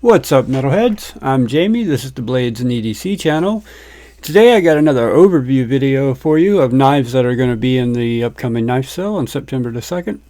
What's up, metalheads? I'm Jamie. This is the Blades and EDC channel. Today I got another overview video for you of knives that are going to be in the upcoming knife sale on September the 2nd.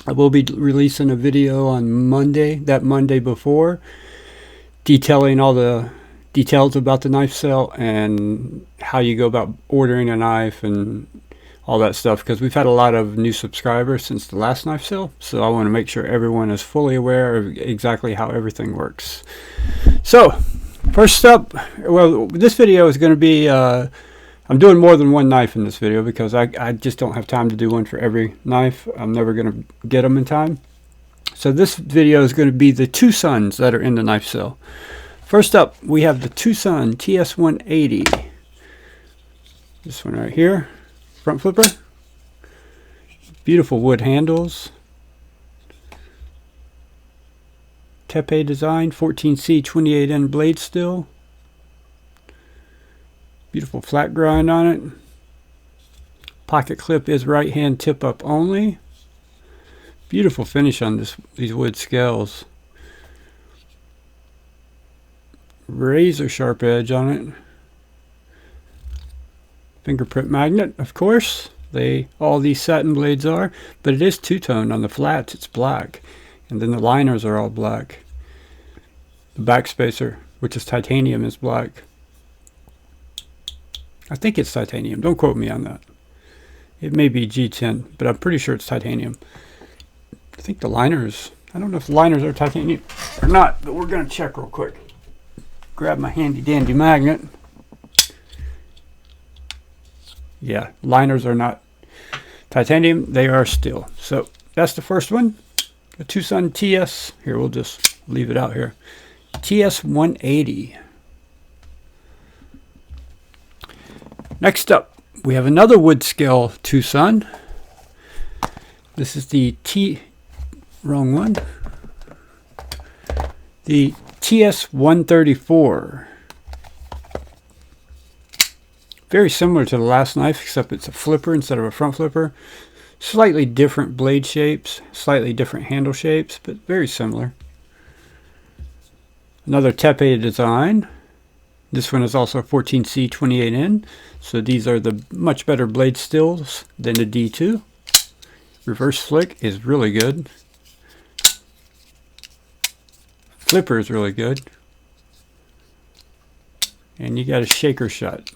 I will be releasing a video on Monday, that Monday before, detailing all the details about the knife sale and how you go about ordering a knife and all that stuff, because we've had a lot of new subscribers since the last knife sale, so I want to make sure everyone is fully aware of exactly how everything works. So first up, well, this video is going to be I'm doing more than one knife in this video because I just don't have time to do one for every knife. I'm never going to get them in time. So this video is going to be the TwoSuns that are in the knife sale. First up, we have the TwoSun TS-180. This one right here. Front flipper, beautiful wood handles, tepe design, 14C 28N blade steel, beautiful flat grind on it. Pocket clip is right hand tip up only. Beautiful finish on these wood scales. Razor sharp edge on it. Fingerprint magnet, of course. All these satin blades are, but it is two-tone. On the flats it's black, and then the liners are all black. The backspacer, which is titanium, is black. I think it's titanium, don't quote me on that. It may be G10, but I'm pretty sure it's titanium. I think the liners, I don't know if the liners are titanium or not, but we're going to check real quick. Grab my handy dandy magnet. Yeah, liners are not titanium, they are steel. So that's the first one. The TwoSun TS, here we'll just leave it out here. TS-180. Next up, we have another wood scale TwoSun. This is the wrong one. The TS-134. Very similar to the last knife, except it's a flipper instead of a front flipper. Slightly different blade shapes, slightly different handle shapes, but very similar. Another tepe design. This one is also 14C 28N, so these are the much better blade steels than the D2. Reverse flick is really good. Flipper is really good. And you got a shaker shot.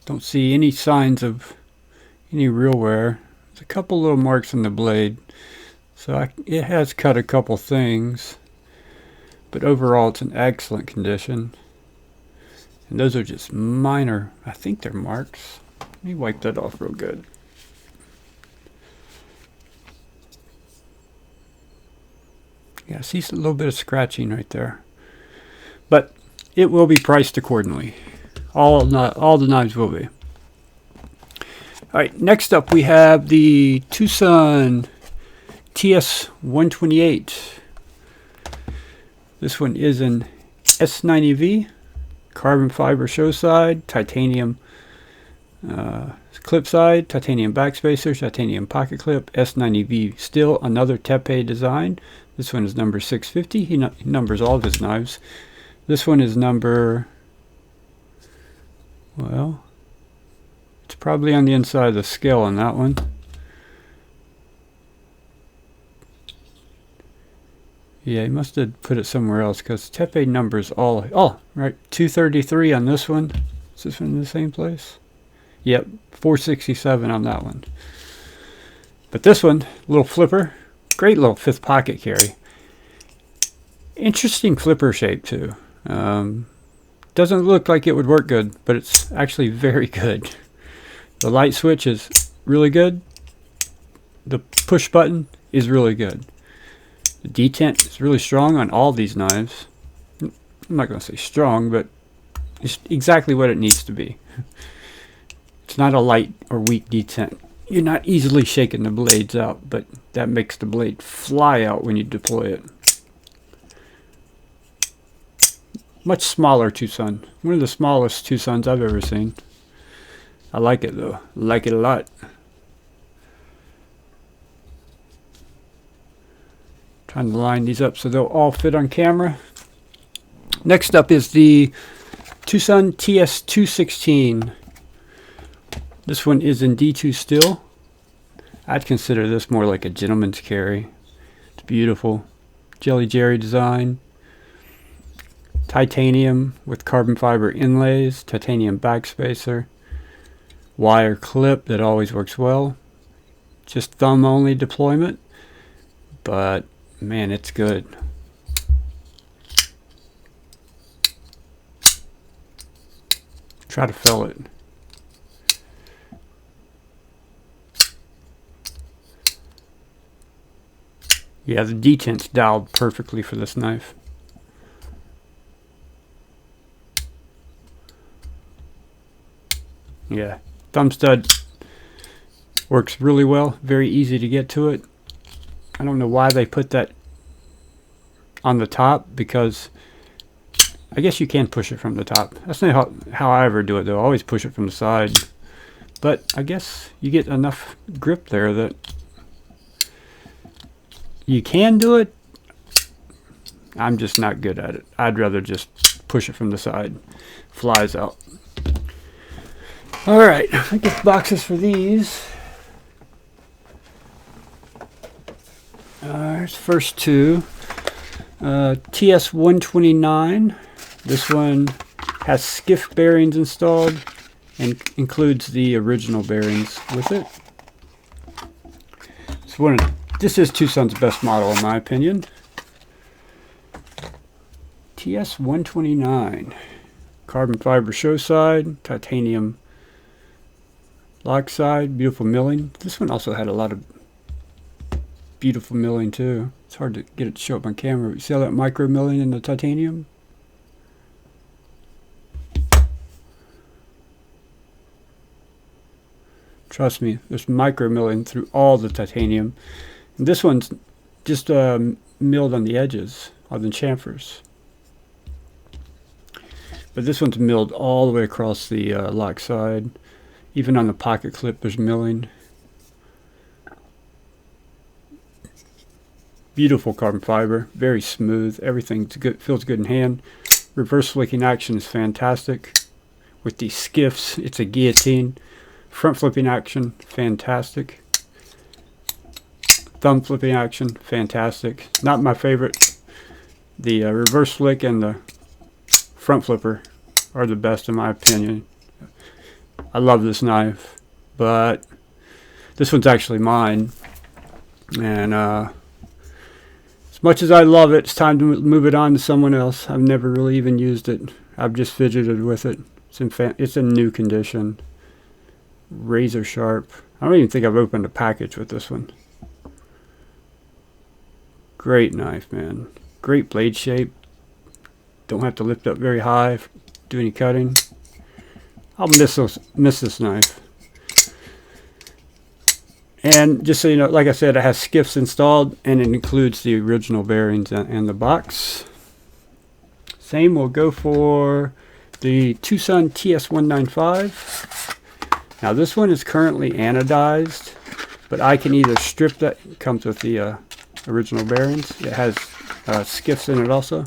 Don't see any signs of any real wear. There's a couple little marks on the blade, so it has cut a couple things, but overall it's in excellent condition. And those are just minor, I think they're marks. Let me wipe that off real good. Yeah, I see a little bit of scratching right there, but it will be priced accordingly. All the knives will be. Alright, next up we have the TwoSun TS-128. This one is an S90V, carbon fiber show side, titanium clip side, titanium backspacer, titanium pocket clip, S90V still, another tepe design. This one is number 650. He numbers all of his knives. This one is number... well, it's probably on the inside of the scale on that one. Yeah, he must have put it somewhere else because tepe numbers all... oh, right, 233 on this one. Is this one in the same place? Yep, 467 on that one. But this one, little flipper, great little fifth pocket carry. Interesting flipper shape too. Doesn't look like it would work good, but it's actually very good. The light switch is really good. The push button is really good. The detent is really strong on all these knives. I'm not going to say strong, but it's exactly what it needs to be. It's not a light or weak detent. You're not easily shaking the blades out, but that makes the blade fly out when you deploy it. Much smaller TwoSun. One of the smallest TwoSuns I've ever seen. I like it though. I like it a lot. Kind of line these up so they'll all fit on camera. Next up is the TwoSun TS-216. This one is in D2 still. I'd consider this more like a gentleman's carry. It's beautiful. Jelly Jerry design. Titanium with carbon fiber inlays. Titanium backspacer. Wire clip that always works well. Just thumb only deployment. But man, it's good. Try to fill it. Yeah, the detent's dialed perfectly for this knife. Yeah, thumb stud works really well. Very easy to get to it. I don't know why they put that on the top, because I guess you can push it from the top. That's not how I ever do it though. I always push it from the side. But I guess you get enough grip there that you can do it. I'm just not good at it. I'd rather just push it from the side. Flies out. Alright, I get boxes for these. There's first two. TS-129. This one has skiff bearings installed and includes the original bearings with it. This is TwoSun's best model in my opinion. TS-129. Carbon fiber show side, titanium lock side, beautiful milling. This one also had a lot of beautiful milling too. It's hard to get it to show up on camera. You see all that micro milling in the titanium? Trust me, there's micro milling through all the titanium. And this one's just milled on the edges, on the chamfers. But this one's milled all the way across the lock side. Even on the pocket clip there's milling. Beautiful carbon fiber, very smooth. Everything's good, feels good in hand. Reverse flicking action is fantastic. With these skiffs, it's a guillotine. Front flipping action, fantastic. Thumb flipping action, fantastic. Not my favorite. The reverse flick and the front flipper are the best in my opinion. I love this knife, but this one's actually mine. And as much as I love it, it's time to move it on to someone else. I've never really even used it. I've just fidgeted with it. It's in new condition. Razor sharp. I don't even think I've opened a package with this one. Great knife, man. Great blade shape. Don't have to lift up very high, do any cutting. I'll miss this knife. And just so you know, like I said, it has skiffs installed and it includes the original bearings and the box. Same will go for the TwoSun TS-195. Now this one is currently anodized, but I can either strip that. It comes with the original bearings. It has skiffs in it also.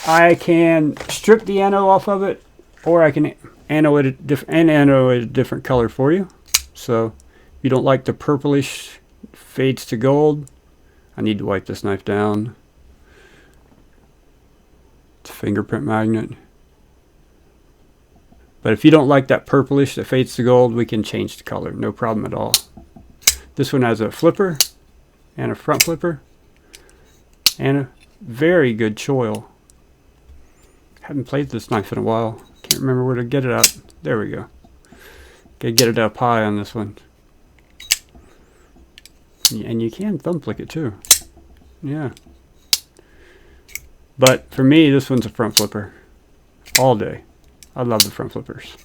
I can strip the ano off of it, or I can ano it a different color for you. So if you don't like the purplish fades to gold, I need to wipe this knife down. It's a fingerprint magnet. But if you don't like that purplish that fades to gold, we can change the color. No problem at all. This one has a flipper and a front flipper and a very good choil. Haven't played this knife in a while. Can't remember where to get it at. There we go. Okay, get it up high on this one. And you can thumb flick it too. Yeah. But for me, this one's a front flipper. All day. I love the front flippers.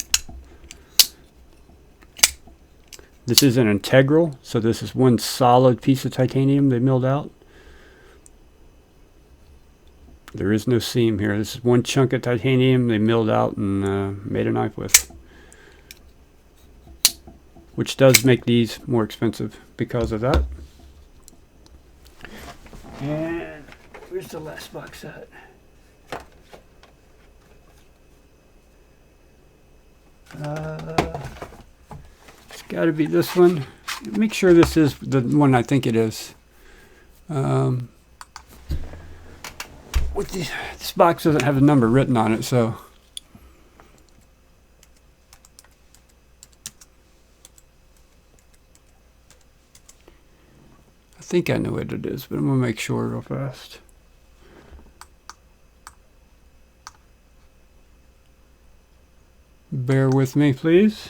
This is an integral, so this is one solid piece of titanium they milled out. There is no seam here. This is one chunk of titanium they milled out and made a knife with. Which does make these more expensive because of that. And where's the last box at? It's got to be this one. Make sure this is the one I think it is. This box doesn't have a number written on it, so I think I know what it is, but I'm gonna make sure real fast. Bear with me, please.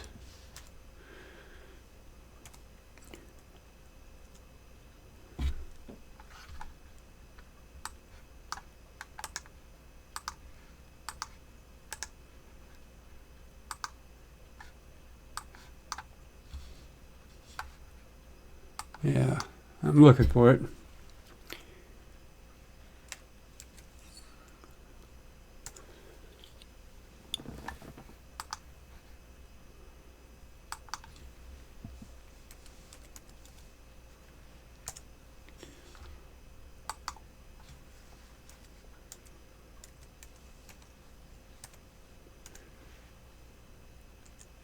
Yeah, I'm looking for it.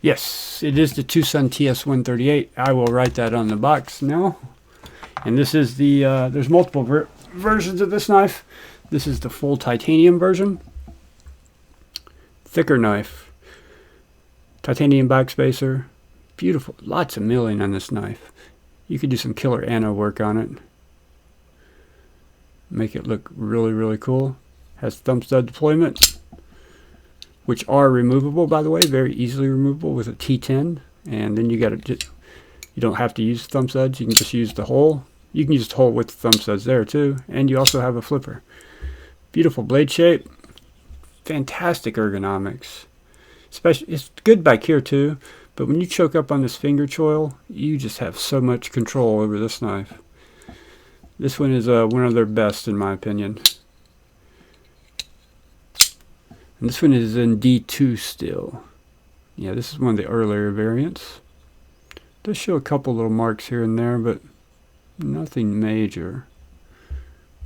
Yes, it is the TwoSun TS-138. I will write that on the box now. And this is the, there's multiple versions of this knife. This is the full titanium version. Thicker knife. Titanium backspacer. Beautiful. Lots of milling on this knife. You could do some killer anno work on it. Make it look really, really cool. Has thumb stud deployment, which are removable, by the way, very easily removable with a T10. And then you don't have to use thumb studs. You can just use the hole. You can use the hole with the thumb studs there too. And you also have a flipper. Beautiful blade shape. Fantastic ergonomics. It's good back here too. But when you choke up on this finger choil, you just have so much control over this knife. This one is one of their best in my opinion. And this one is in D2 still. Yeah, this is one of the earlier variants. Does show a couple little marks here and there, but nothing major.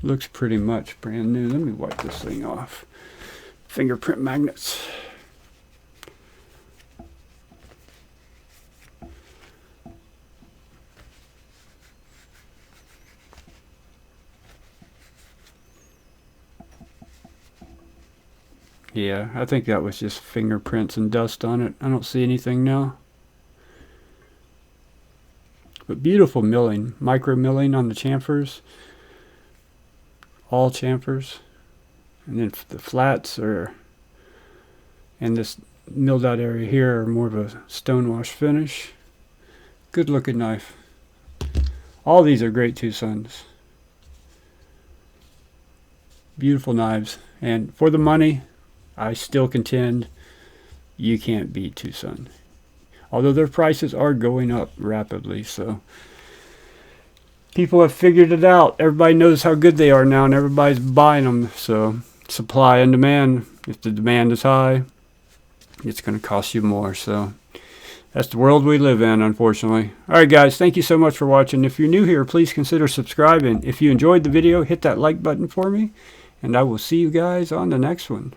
Looks pretty much brand new. Let me wipe this thing off. Fingerprint magnets. Yeah, I think that was just fingerprints and dust on it. I don't see anything now. But beautiful milling. Micro milling on the chamfers. All chamfers. And then the flats are, and this milled out area here are more of a stonewash finish. Good looking knife. All these are great TwoSuns. Beautiful knives. And for the money, I still contend you can't beat TwoSun. Although their prices are going up rapidly, so people have figured it out. Everybody knows how good they are now, and everybody's buying them. So supply and demand. If the demand is high, it's going to cost you more. So that's the world we live in, unfortunately. Alright guys, thank you so much for watching. If you're new here, please consider subscribing. If you enjoyed the video, hit that like button for me, and I will see you guys on the next one.